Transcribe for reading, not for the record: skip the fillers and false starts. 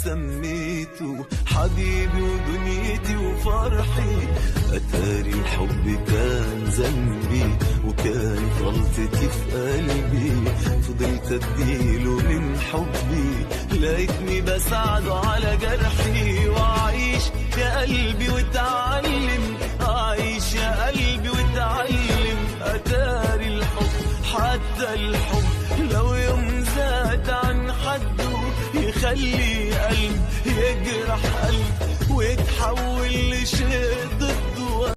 سميته حبيبي ودنيتي وفرحي. أتاري الحب كان ذنبي وكانت غلطتي في قلبي، فضلت اديله من حبي لقيتني بساعده على جرحي. وأعيش يا قلبي واتعلم، أعيش يا قلبي واتعلم. أتاري الحب حتى الحب لو يوم زاد عن حده يخلي قلب يجرح قلب ويتحول لشيء ضده.